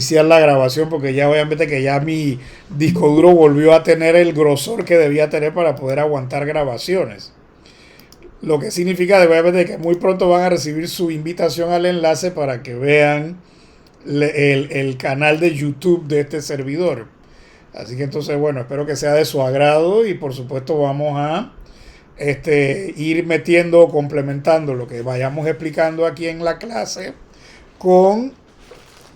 iniciar la grabación porque ya obviamente que ya mi disco duro volvió a tener el grosor que debía tener para poder aguantar grabaciones. Lo que significa obviamente que muy pronto van a recibir su invitación al enlace para que vean el canal de YouTube de este servidor. Así que entonces, bueno, espero que sea de su agrado y por supuesto vamos a ir metiendo, complementando lo que vayamos explicando aquí en la clase con,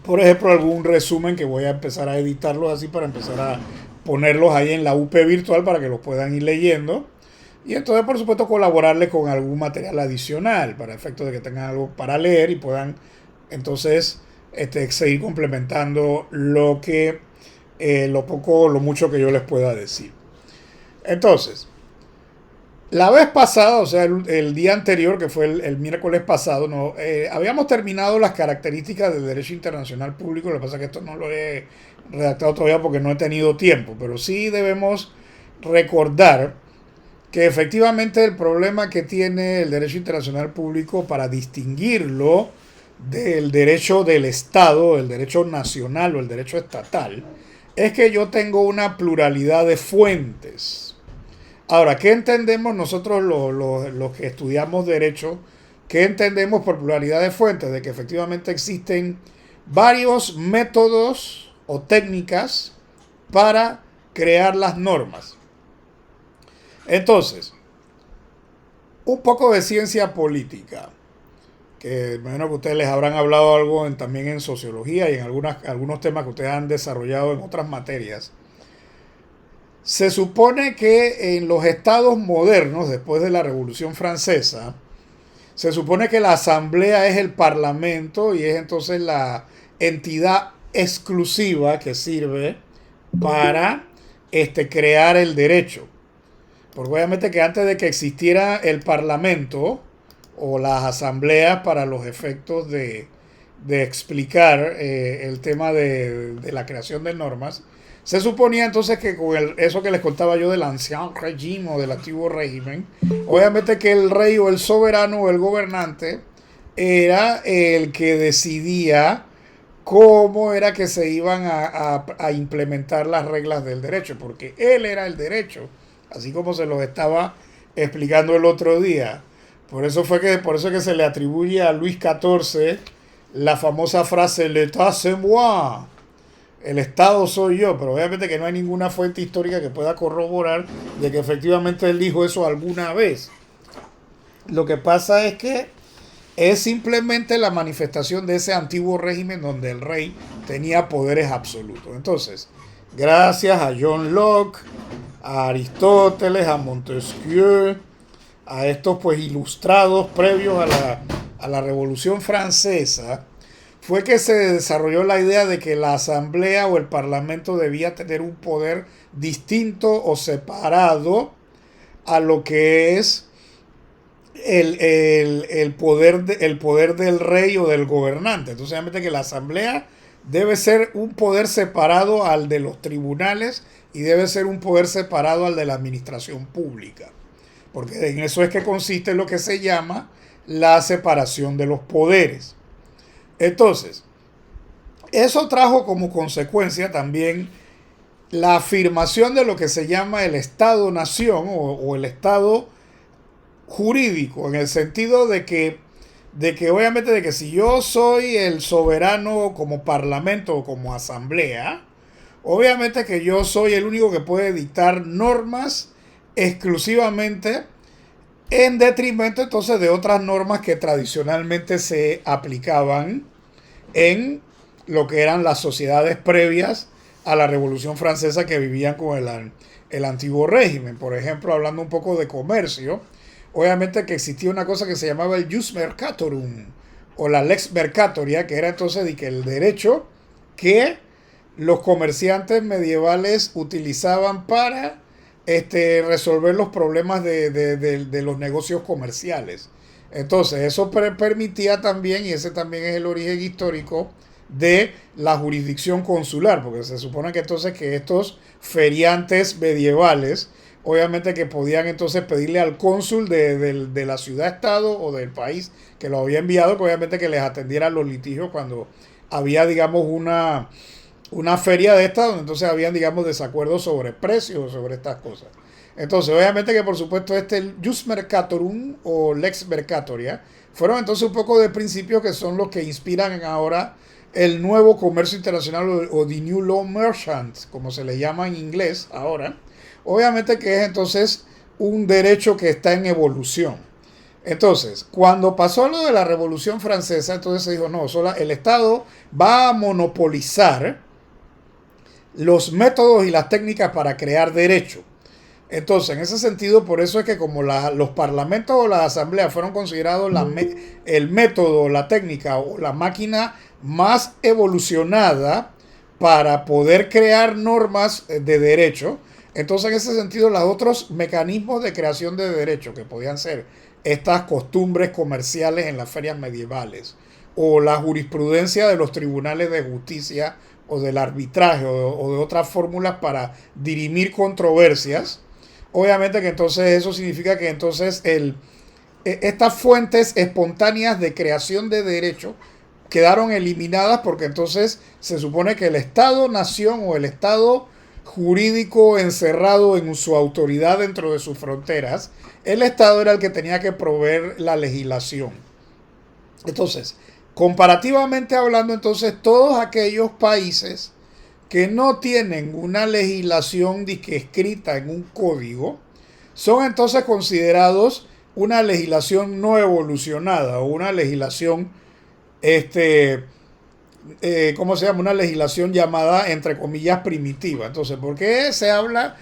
por ejemplo, algún resumen que voy a empezar a editarlos así para empezar a ponerlos ahí en la UP virtual para que los puedan ir leyendo. Y entonces, por supuesto, colaborarles con algún material adicional para efecto de que tengan algo para leer y puedan entonces seguir complementando lo poco o lo mucho que yo les pueda decir. Entonces, la vez pasada, o sea, el día anterior, que fue el miércoles pasado, no, habíamos terminado las características del derecho internacional público. Lo que pasa es que esto no lo he redactado todavía porque no he tenido tiempo, pero sí debemos recordar que efectivamente el problema que tiene el derecho internacional público para distinguirlo del derecho del Estado, el derecho nacional o el derecho estatal, es que yo tengo una pluralidad de fuentes. Ahora, ¿qué entendemos nosotros los que estudiamos derecho? ¿Qué entendemos por pluralidad de fuentes? De que efectivamente existen varios métodos o técnicas para crear las normas. Entonces, un poco de ciencia política, que imagino que ustedes les habrán hablado algo también en sociología y en algunos temas que ustedes han desarrollado en otras materias. Se supone que en los estados modernos, después de la Revolución Francesa, se supone que la asamblea es el parlamento y es entonces la entidad exclusiva que sirve para crear el derecho. Porque obviamente que antes de que existiera el parlamento o las asambleas para los efectos de explicar el tema de la creación de normas, se suponía entonces que con eso que les contaba yo del ancien régime o del antiguo régimen, obviamente que el rey o el soberano o el gobernante era el que decidía cómo era que se iban a implementar las reglas del derecho, porque él era el derecho, así como se los estaba explicando el otro día. Por eso que se le atribuye a Luis XIV la famosa frase "L'État c'est moi", el Estado soy yo, pero obviamente que no hay ninguna fuente histórica que pueda corroborar de que efectivamente él dijo eso alguna vez. Lo que pasa es que es simplemente la manifestación de ese antiguo régimen donde el rey tenía poderes absolutos. Entonces, gracias a John Locke, a Aristóteles, a Montesquieu, a estos pues ilustrados previos a la Revolución Francesa, fue que se desarrolló la idea de que la asamblea o el parlamento debía tener un poder distinto o separado a lo que es el poder del rey o del gobernante. Entonces, obviamente que la asamblea debe ser un poder separado al de los tribunales y debe ser un poder separado al de la administración pública. Porque en eso es que consiste lo que se llama la separación de los poderes. Entonces, eso trajo como consecuencia también la afirmación de lo que se llama el Estado-Nación o el Estado jurídico, en el sentido de que obviamente de que si yo soy el soberano como parlamento o como asamblea, obviamente que yo soy el único que puede dictar normas exclusivamente en detrimento entonces de otras normas que tradicionalmente se aplicaban en lo que eran las sociedades previas a la Revolución Francesa que vivían con el antiguo régimen. Por ejemplo, hablando un poco de comercio, obviamente que existía una cosa que se llamaba el jus mercatorum o la lex mercatoria, que era entonces de que el derecho que los comerciantes medievales utilizaban para resolver los problemas de los negocios comerciales. Entonces, eso permitía también, y ese también es el origen histórico de la jurisdicción consular, porque se supone que entonces que estos feriantes medievales, obviamente que podían entonces pedirle al cónsul de la ciudad-estado o del país que lo había enviado, que obviamente que les atendiera los litigios cuando había, digamos, una feria de estas donde entonces habían, digamos, desacuerdos sobre precios, sobre estas cosas. Entonces, obviamente que por supuesto el Jus Mercatorum o Lex Mercatoria fueron entonces un poco de principios que son los que inspiran ahora el nuevo comercio internacional o The New Law Merchant, como se le llama en inglés ahora. Obviamente que es entonces un derecho que está en evolución. Entonces, cuando pasó lo de la Revolución Francesa, entonces se dijo, no, solo el Estado va a monopolizar los métodos y las técnicas para crear derecho. Entonces, en ese sentido, por eso es que como los parlamentos o las asambleas fueron considerados el método, la técnica o la máquina más evolucionada para poder crear normas de derecho, entonces en ese sentido los otros mecanismos de creación de derecho, que podían ser estas costumbres comerciales en las ferias medievales, o la jurisprudencia de los tribunales de justicia o del arbitraje o de otras fórmulas para dirimir controversias, obviamente que entonces eso significa que entonces estas fuentes espontáneas de creación de derecho quedaron eliminadas porque entonces se supone que el Estado-nación o el Estado jurídico encerrado en su autoridad dentro de sus fronteras, el Estado era el que tenía que proveer la legislación. Entonces, comparativamente hablando, entonces todos aquellos países que no tienen una legislación escrita en un código, son entonces considerados una legislación no evolucionada o una legislación, ¿cómo se llama? Una legislación llamada, entre comillas, primitiva. Entonces, ¿por qué se habla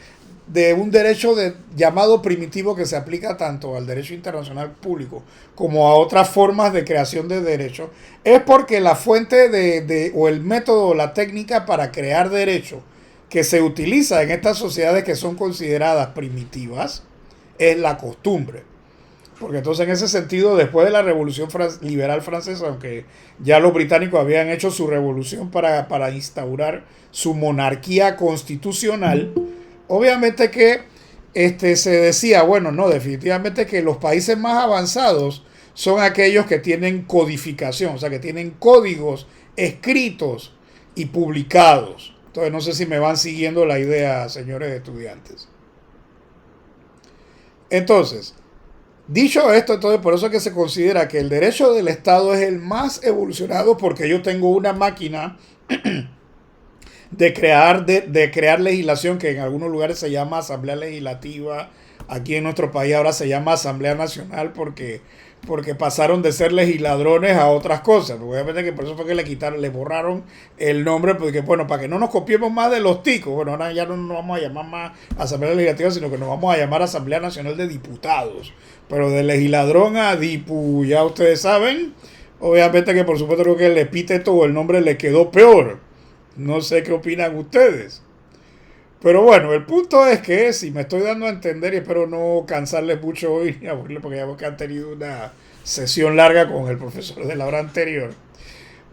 de un derecho llamado primitivo que se aplica tanto al derecho internacional público como a otras formas de creación de derecho? Es porque la fuente o el método o la técnica para crear derecho que se utiliza en estas sociedades que son consideradas primitivas es la costumbre. Porque entonces en ese sentido, después de la Revolución Liberal Francesa, aunque ya los británicos habían hecho su revolución para instaurar su monarquía constitucional, obviamente que se decía, bueno, no, definitivamente que los países más avanzados son aquellos que tienen codificación, o sea, que tienen códigos escritos y publicados. Entonces no sé si me van siguiendo la idea, señores estudiantes. Entonces, dicho esto, entonces por eso es que se considera que el derecho del Estado es el más evolucionado porque yo tengo una máquina de crear legislación que en algunos lugares se llama Asamblea Legislativa. Aquí en nuestro país ahora se llama Asamblea Nacional porque pasaron de ser legisladrones a otras cosas. Obviamente que por eso fue que le borraron el nombre, porque bueno, para que no nos copiemos más de los ticos, bueno, ahora ya no nos vamos a llamar más Asamblea Legislativa, sino que nos vamos a llamar Asamblea Nacional de Diputados. Pero de legisladrón a dipu, ya ustedes saben, obviamente que por supuesto creo que el epíteto o el nombre le quedó peor. No sé qué opinan ustedes. Pero bueno, el punto es que si me estoy dando a entender, y espero no cansarles mucho hoy ni aburrirles, porque ya que han tenido una sesión larga con el profesor de la hora anterior.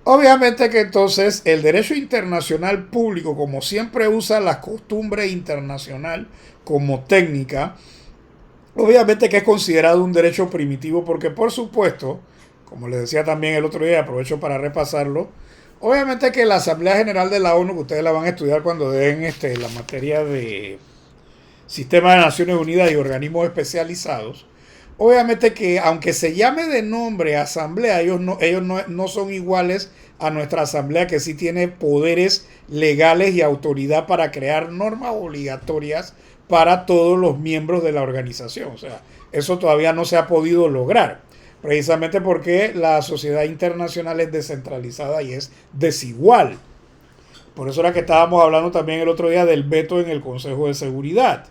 Obviamente que entonces el derecho internacional público, como siempre usa la costumbre internacional como técnica, obviamente que es considerado un derecho primitivo porque por supuesto, como les decía también el otro día, aprovecho para repasarlo, obviamente que la Asamblea General de la ONU, que ustedes la van a estudiar cuando den la materia de Sistema de Naciones Unidas y organismos especializados, obviamente que aunque se llame de nombre Asamblea, ellos no son iguales a nuestra Asamblea, que sí tiene poderes legales y autoridad para crear normas obligatorias para todos los miembros de la organización. O sea, eso todavía no se ha podido lograr. Precisamente porque la sociedad internacional es descentralizada y es desigual. Por eso era que estábamos hablando también el otro día del veto en el Consejo de Seguridad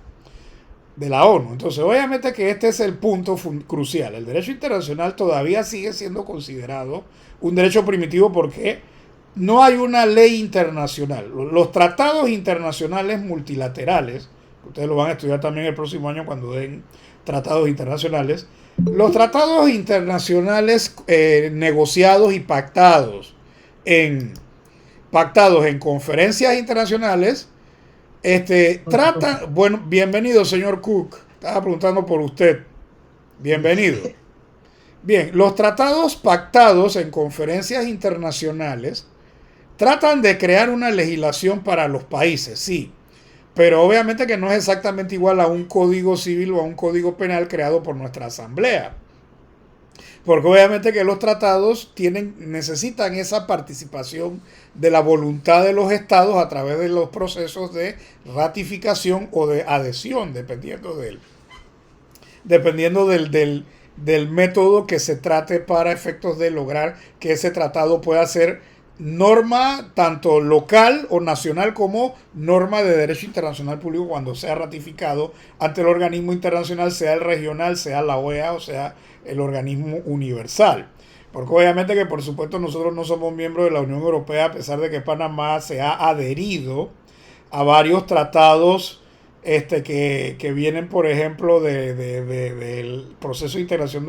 de la ONU. Entonces, obviamente que este es el punto crucial. El derecho internacional todavía sigue siendo considerado un derecho primitivo porque no hay una ley internacional. Los tratados internacionales multilaterales, ustedes lo van a estudiar también el próximo año cuando den tratados internacionales. Los tratados internacionales negociados y pactados en conferencias internacionales tratan, bueno, bienvenido señor Cook, estaba preguntando por usted, bienvenido. Bien, los tratados pactados en conferencias internacionales Tratan de crear una legislación para los países, sí, pero obviamente que no es exactamente igual a un código civil o a un código penal creado por nuestra asamblea. Porque obviamente que los tratados necesitan esa participación de la voluntad de los estados a través de los procesos de ratificación o de adhesión, dependiendo del método que se trate para efectos de lograr que ese tratado pueda ser norma tanto local o nacional como norma de derecho internacional público cuando sea ratificado ante el organismo internacional, sea el regional, sea la OEA o sea el organismo universal. Porque obviamente que por supuesto nosotros no somos miembros de la Unión Europea a pesar de que Panamá se ha adherido a varios tratados que vienen, por ejemplo, del proceso de integración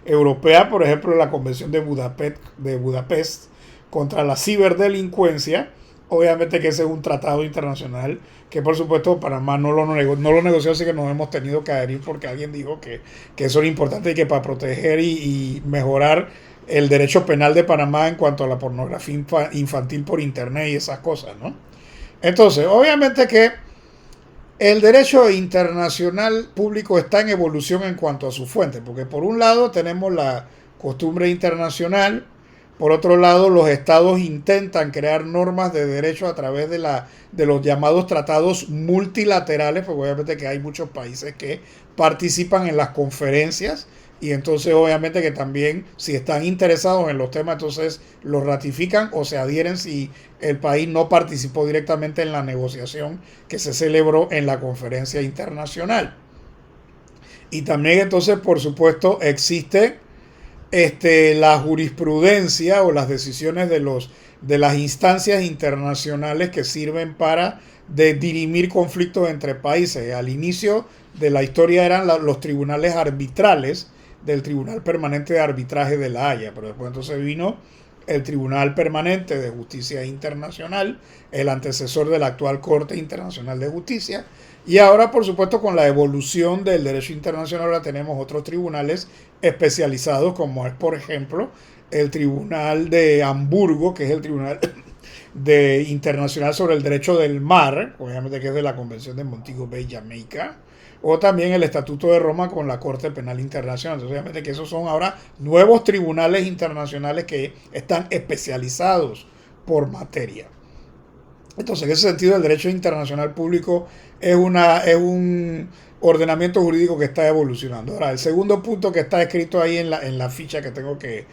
europea, por ejemplo, la Convención de Budapest contra la ciberdelincuencia. Obviamente que ese es un tratado internacional que por supuesto Panamá no lo negoció, así que nos hemos tenido que adherir porque alguien dijo que eso era importante y que para proteger y mejorar el derecho penal de Panamá en cuanto a la pornografía infantil por internet y esas cosas, ¿no? Entonces, obviamente que el derecho internacional público está en evolución en cuanto a su fuente, porque por un lado tenemos la costumbre internacional, por otro lado los estados intentan crear normas de derecho a través de los llamados tratados multilaterales, porque obviamente que hay muchos países que participan en las conferencias y entonces obviamente que también si están interesados en los temas entonces los ratifican o se adhieren si el país no participó directamente en la negociación que se celebró en la conferencia internacional. Y también entonces por supuesto existe la jurisprudencia o las decisiones de las instancias internacionales que sirven para dirimir conflictos entre países. Al inicio de la historia eran los tribunales arbitrales del Tribunal Permanente de Arbitraje de La Haya, pero después entonces vino el Tribunal Permanente de Justicia Internacional, el antecesor de la actual Corte Internacional de Justicia, y ahora por supuesto con la evolución del derecho internacional ahora tenemos otros tribunales especializados como es por ejemplo el Tribunal de Hamburgo, que es el Tribunal Internacional sobre el Derecho del Mar, obviamente que es de la Convención de Montego Bay, Jamaica, o también el Estatuto de Roma con la Corte Penal Internacional. Entonces, obviamente que esos son ahora nuevos tribunales internacionales que están especializados por materia. Entonces, en ese sentido, el derecho internacional público es un ordenamiento jurídico que está evolucionando. Ahora, el segundo punto que está escrito ahí en la ficha que tengo que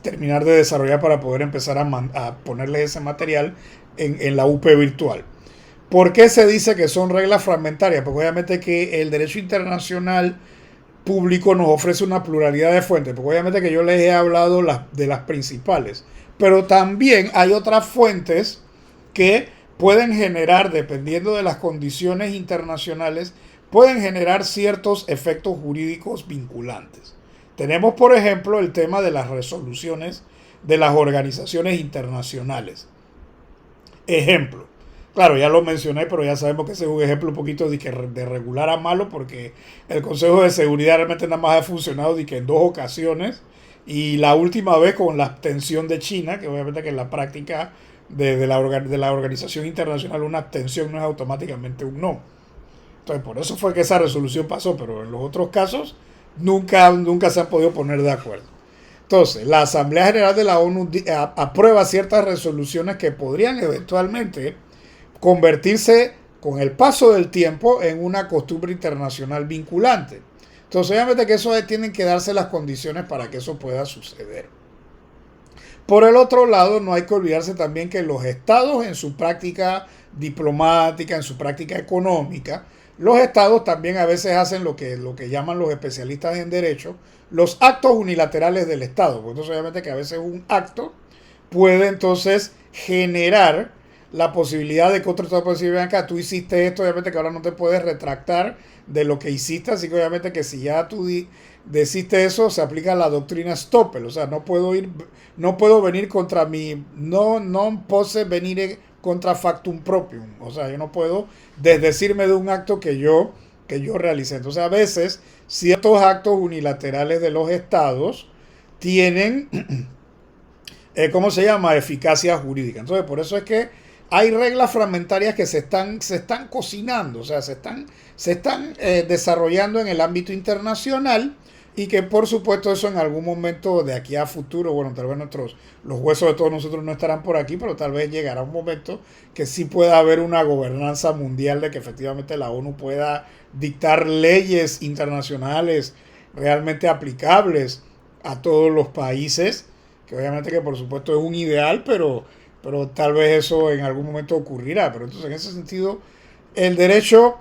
terminar de desarrollar para poder empezar a ponerle ese material en la UP virtual. ¿Por qué se dice que son reglas fragmentarias? Porque obviamente que el derecho internacional público nos ofrece una pluralidad de fuentes, porque obviamente que yo les he hablado de las principales, pero también hay otras fuentes que pueden generar, dependiendo de las condiciones internacionales, pueden generar ciertos efectos jurídicos vinculantes. Tenemos, por ejemplo, el tema de las resoluciones de las organizaciones internacionales. Ejemplo. Claro, ya lo mencioné, pero ya sabemos que ese es un ejemplo un poquito de regular a malo, porque el Consejo de Seguridad realmente nada más ha funcionado en 2 ocasiones, y la última vez con la abstención de China, que obviamente que en la práctica de la organización internacional una abstención no es automáticamente un no. Entonces por eso fue que esa resolución pasó, pero en los otros casos nunca se han podido poner de acuerdo. Entonces, la Asamblea General de la ONU aprueba ciertas resoluciones que podrían eventualmente convertirse con el paso del tiempo en una costumbre internacional vinculante. Entonces, obviamente que eso tienen que darse las condiciones para que eso pueda suceder. Por el otro lado, no hay que olvidarse también que los estados en su práctica diplomática, en su práctica económica, los estados también a veces hacen lo que llaman los especialistas en derecho, los actos unilaterales del estado. Pues entonces, obviamente que a veces un acto puede entonces generar la posibilidad de que otro estado puede decir, ven acá, tú hiciste esto, obviamente que ahora no te puedes retractar de lo que hiciste, así que obviamente que si ya tú deciste eso, se aplica la doctrina Stoppel, o sea, no puedo venir contra mi, no posse venire contra factum proprium, o sea, yo no puedo desdecirme de un acto que yo realicé. Entonces, a veces, ciertos actos unilaterales de los estados tienen ¿cómo se llama? Eficacia jurídica. Entonces, por eso es que hay reglas fragmentarias que se están cocinando, o sea, se están desarrollando en el ámbito internacional y que por supuesto eso en algún momento de aquí a futuro, bueno, tal vez los huesos de todos nosotros no estarán por aquí, pero tal vez llegará un momento que sí pueda haber una gobernanza mundial de que efectivamente la ONU pueda dictar leyes internacionales realmente aplicables a todos los países, que obviamente que por supuesto es un ideal, pero tal vez eso en algún momento ocurrirá. Pero entonces en ese sentido, el derecho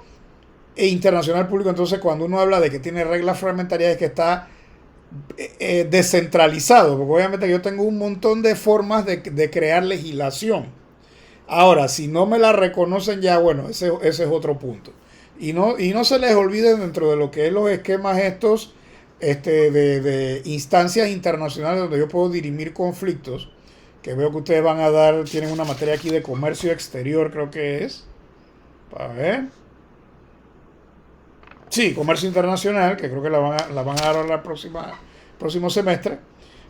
internacional público, entonces cuando uno habla de que tiene reglas fragmentarias es que está descentralizado, porque obviamente yo tengo un montón de formas de crear legislación. Ahora, si no me la reconocen ya, bueno, ese es otro punto. Y no se les olvide dentro de lo que es los esquemas estos de instancias internacionales donde yo puedo dirimir conflictos, que veo que ustedes van a dar, tienen una materia aquí de comercio exterior, creo que es. A ver. Sí, comercio internacional, que creo que la van a dar la próximo semestre.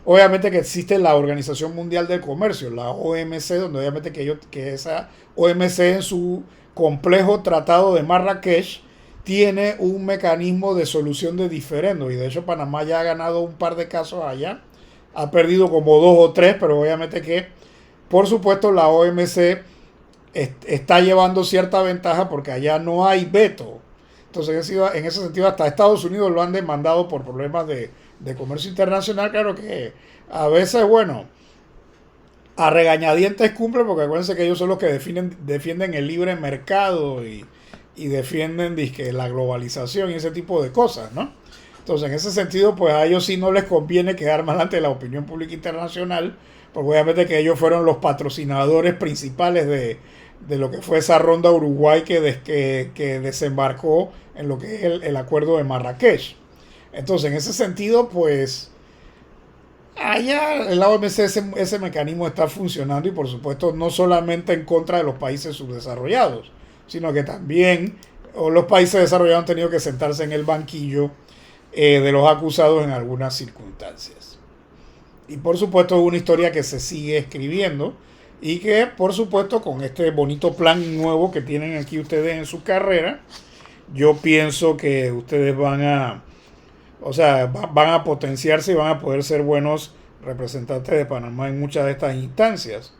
Obviamente que existe la Organización Mundial del Comercio, la OMC, donde obviamente que esa OMC en su complejo tratado de Marrakech tiene un mecanismo de solución de diferendos. Y de hecho Panamá ya ha ganado un par de casos allá. Ha perdido como dos o tres, pero obviamente que, por supuesto, la OMC está llevando cierta ventaja porque allá no hay veto. Entonces, en ese sentido, hasta Estados Unidos lo han demandado por problemas de comercio internacional. Claro que a veces, bueno, a regañadientes cumplen, porque acuérdense que ellos son los que defienden el libre mercado y defienden dizque, la globalización y ese tipo de cosas, ¿no? Entonces, en ese sentido, pues a ellos sí no les conviene quedar mal ante la opinión pública internacional, porque obviamente que ellos fueron los patrocinadores principales de lo que fue esa ronda Uruguay que desembarcó en lo que es el acuerdo de Marrakech. Entonces, en ese sentido, pues allá en la OMC ese mecanismo está funcionando y por supuesto no solamente en contra de los países subdesarrollados, sino que también los países desarrollados han tenido que sentarse en el banquillo de los acusados en algunas circunstancias. Y por supuesto es una historia que se sigue escribiendo y que por supuesto con este bonito plan nuevo que tienen aquí ustedes en su carrera, yo pienso que ustedes van a potenciarse y van a poder ser buenos representantes de Panamá en muchas de estas instancias.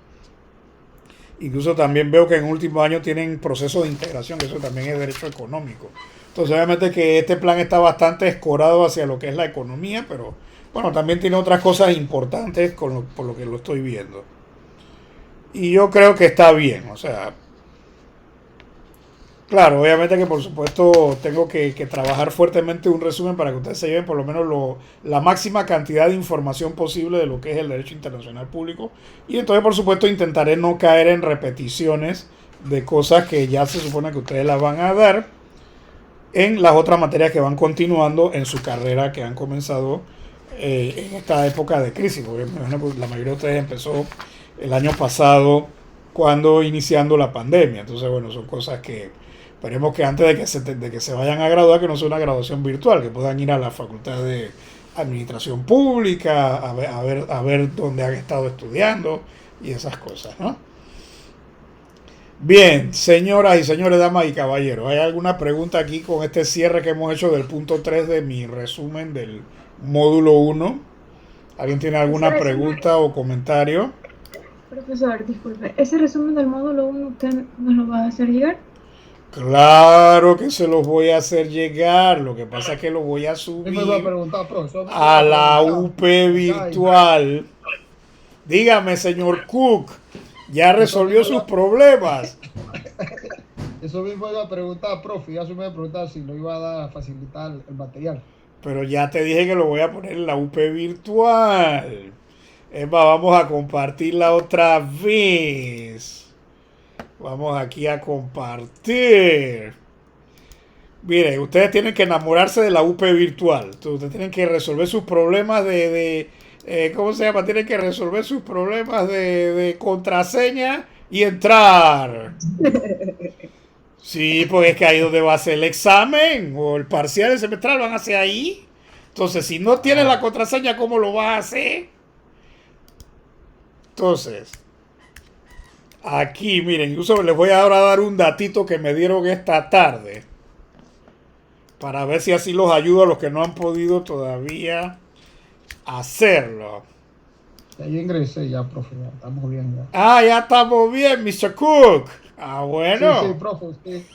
Incluso también veo que en últimos años tienen procesos de integración, que eso también es derecho económico. Entonces obviamente que este plan está bastante escorado hacia lo que es la economía, pero bueno, también tiene otras cosas importantes por lo que lo estoy viendo. Y yo creo que está bien, o sea, claro, obviamente que por supuesto tengo que trabajar fuertemente un resumen para que ustedes se lleven por lo menos la máxima cantidad de información posible de lo que es el derecho internacional público. Y entonces por supuesto intentaré no caer en repeticiones de cosas que ya se supone que ustedes las van a dar en las otras materias que van continuando en su carrera que han comenzado en esta época de crisis. Porque la mayoría de ustedes empezó el año pasado cuando iniciando la pandemia. Entonces, bueno, son cosas que esperemos que antes de que se vayan a graduar, que no sea una graduación virtual, que puedan ir a la facultad de administración pública, a ver dónde han estado estudiando y esas cosas, ¿no? Bien, señoras y señores, damas y caballeros, ¿hay alguna pregunta aquí con este cierre que hemos hecho del punto 3 de mi resumen del módulo 1? ¿Alguien tiene alguna pregunta o comentario? Profesor, disculpe, ¿ese resumen del módulo 1 usted nos lo va a hacer llegar? Claro que se los voy a hacer llegar. Lo que pasa es que lo voy a subir a la UP virtual. Dígame, señor Cook, ¿ya resolvió sus problemas? Eso mismo iba a preguntar, profe. Ya se me iba a preguntar si lo iba a dar a facilitar el material. Pero ya te dije que lo voy a poner en la UP virtual. Es más, vamos a compartirla otra vez. Vamos aquí a compartir. Mire, ustedes tienen que enamorarse de la UP virtual. Ustedes tienen que resolver sus problemas ¿cómo se llama? Tienen que resolver sus problemas de contraseña y entrar. Sí, porque es que ahí donde va a ser el examen o el parcial, el semestral, van a hacer ahí. Entonces, si no tienes la contraseña, ¿cómo lo vas a hacer? Entonces, aquí, miren, incluso les voy ahora a dar un datito que me dieron esta tarde para ver si así los ayudo a los que no han podido todavía hacerlo. Ya yo ingresé ya, profe, ya estamos bien ya. Ah, ya estamos bien, Mr. Cook. Ah, Sí, bueno. profe, sí.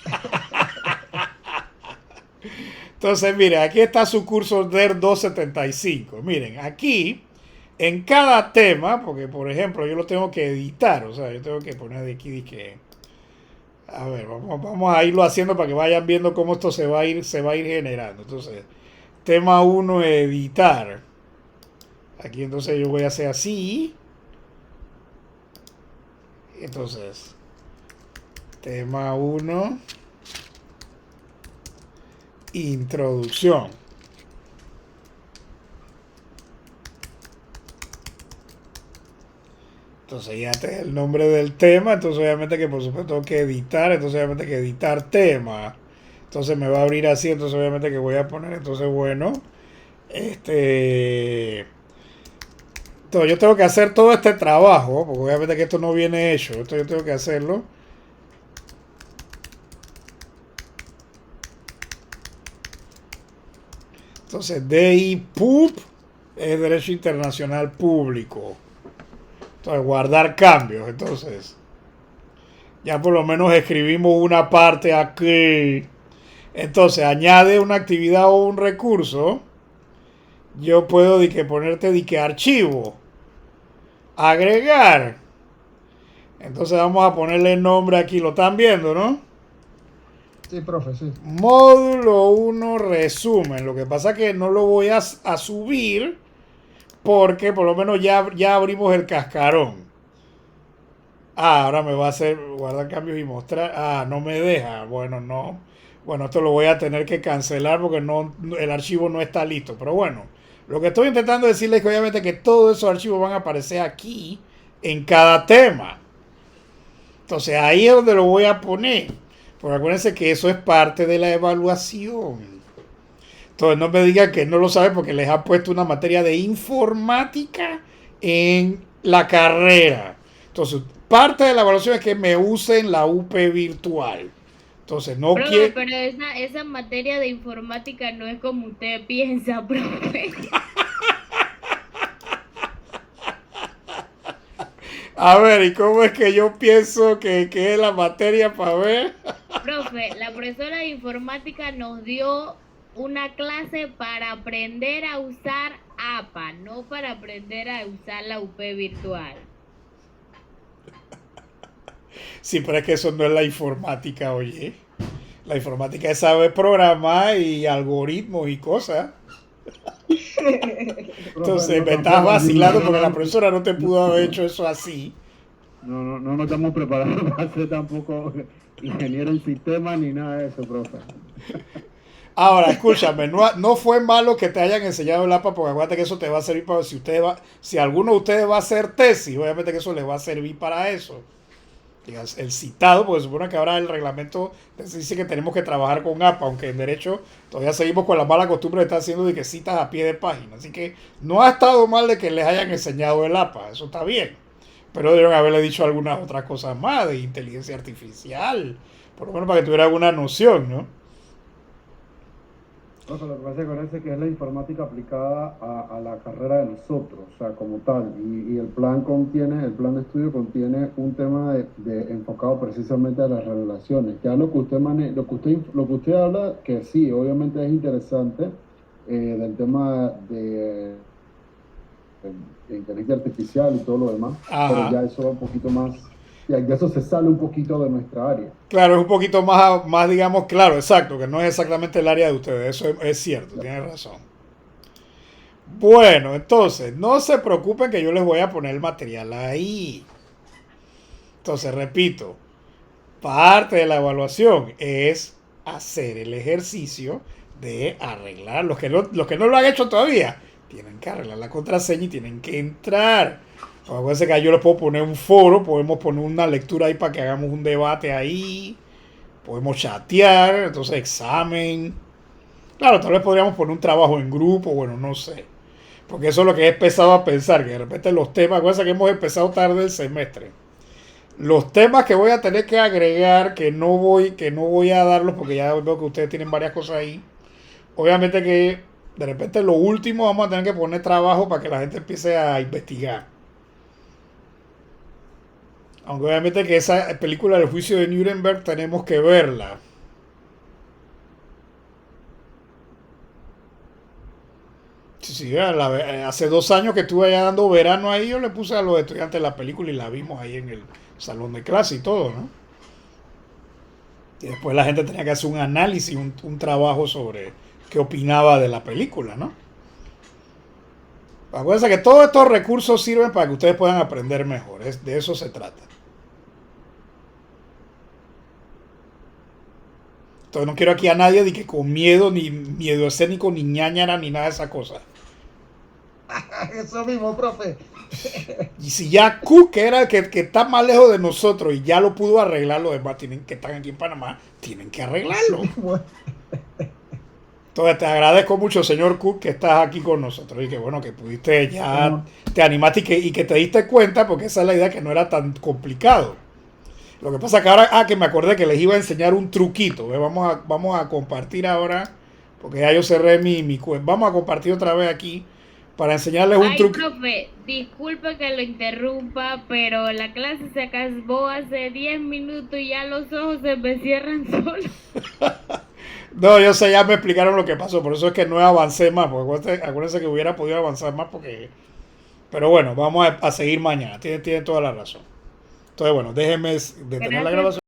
Entonces, miren, aquí está su curso DER 275. Miren, aquí, en cada tema, porque por ejemplo yo lo tengo que editar, o sea, yo tengo que poner de aquí, a ver, vamos a irlo haciendo para que vayan viendo cómo esto se va a ir generando. Entonces, tema 1, editar. Aquí entonces yo voy a hacer así. Entonces, tema 1, introducción. Entonces ya este es el nombre del tema, entonces obviamente que por supuesto tengo que editar, entonces obviamente que editar tema. Entonces me va a abrir así, entonces obviamente que voy a poner, entonces bueno, este... Entonces yo tengo que hacer todo este trabajo, porque obviamente que esto no viene hecho, esto yo tengo que hacerlo. Entonces DIPUP es Derecho Internacional Público. Entonces guardar cambios, entonces... Ya por lo menos escribimos una parte aquí. Entonces, añade una actividad o un recurso. Yo puedo ponerte archivo. Agregar. Entonces vamos a ponerle nombre aquí. Lo están viendo, ¿no? Sí, profe, sí. Módulo 1 resumen. Lo que pasa es que no lo voy a subir porque por lo menos ya abrimos el cascarón. Ah, ahora me va a hacer guardar cambios y mostrar. Ah, no me deja. Bueno, no. Bueno, esto lo voy a tener que cancelar porque el archivo no está listo. Pero bueno, lo que estoy intentando decirles es que obviamente que todos esos archivos van a aparecer aquí en cada tema. Entonces ahí es donde lo voy a poner. Porque acuérdense que eso es parte de la evaluación. Entonces no me digan que no lo saben porque les ha puesto una materia de informática en la carrera. Entonces, parte de la evaluación es que me usen la UP virtual. Entonces, no Profe, quiero... pero esa materia de informática no es como usted piensa, profe. A ver, ¿y cómo es que yo pienso que es la materia para ver? Profe, la profesora de informática nos dio una clase para aprender a usar APA, no para aprender a usar la UP virtual. Sí, pero es que eso no es la informática, oye. La informática es saber programar y algoritmos y cosas. Entonces me estás vacilando porque la profesora no te pudo haber hecho eso así. No estamos preparados para ser tampoco ingeniero en sistemas ni nada de eso, profe. Ahora, escúchame, no fue malo que te hayan enseñado el APA, porque acuérdate que eso te va a servir para si alguno de ustedes va a hacer tesis, obviamente que eso les va a servir para eso. El citado, porque se supone que ahora el reglamento dice que tenemos que trabajar con APA, aunque en derecho todavía seguimos con la mala costumbre de estar haciendo de que citas a pie de página. Así que no ha estado mal de que les hayan enseñado el APA, eso está bien. Pero debieron haberle dicho algunas otras cosas más de inteligencia artificial, por lo menos para que tuviera alguna noción, ¿no? Profe, lo que pasa es que parece que es la informática aplicada a la carrera de nosotros, o sea, como tal. Y el plan de estudio contiene un tema enfocado precisamente a las relaciones. Ya lo que usted habla, que sí, obviamente es interesante, del tema de inteligencia artificial y todo lo demás, pero Ajá. ya eso va un poquito más, ya eso se sale un poquito de nuestra área. Claro, es un poquito más, digamos, claro, exacto, que no es exactamente el área de ustedes, eso es cierto, tienen razón. Bueno, entonces, no se preocupen que yo les voy a poner el material ahí. Entonces, repito, parte de la evaluación es hacer el ejercicio de arreglar. Los que no lo han hecho todavía, tienen que arreglar la contraseña y tienen que entrar. Acuérdense que yo les puedo poner un foro, podemos poner una lectura ahí para que hagamos un debate ahí. Podemos chatear, entonces examen. Claro, tal vez podríamos poner un trabajo en grupo, bueno, no sé. Porque eso es lo que he empezado a pensar, que de repente los temas, cosa que hemos empezado tarde el semestre. Los temas que voy a tener que agregar, que no voy a darlos porque ya veo que ustedes tienen varias cosas ahí. Obviamente que de repente lo último vamos a tener que poner trabajo para que la gente empiece a investigar. Aunque obviamente que esa película del juicio de Nuremberg tenemos que verla. Sí, hace 2 años que estuve allá dando verano ahí, yo le puse a los estudiantes la película y la vimos ahí en el salón de clase y todo, ¿no? Y después la gente tenía que hacer un análisis, un trabajo sobre qué opinaba de la película, ¿no? Acuérdense que todos estos recursos sirven para que ustedes puedan aprender mejor, de eso se trata. Entonces no quiero aquí a nadie de que con miedo, ni miedo escénico, ni ñañara, ni nada de esa cosa. Eso mismo, profe. Y si ya Cook, que era el que está más lejos de nosotros y ya lo pudo arreglar, los demás que están aquí en Panamá, tienen que arreglarlo. Entonces te agradezco mucho, señor Cook, que estás aquí con nosotros y que bueno, que pudiste ya, te animaste y que te diste cuenta, porque esa es la idea, que no era tan complicado. Lo que pasa es que ahora, que me acordé que les iba a enseñar un truquito. Vamos a compartir ahora, porque ya yo cerré mi cuenta. Vamos a compartir otra vez aquí para enseñarles un truquito. Profe, disculpe que lo interrumpa, pero la clase se acabó hace 10 minutos y ya los ojos se me cierran solos. No, yo sé, ya me explicaron lo que pasó, por eso es que no avancé más, porque acuérdense que hubiera podido avanzar más, pero bueno, vamos a seguir mañana, tiene toda la razón. Entonces bueno, déjenme detener la grabación.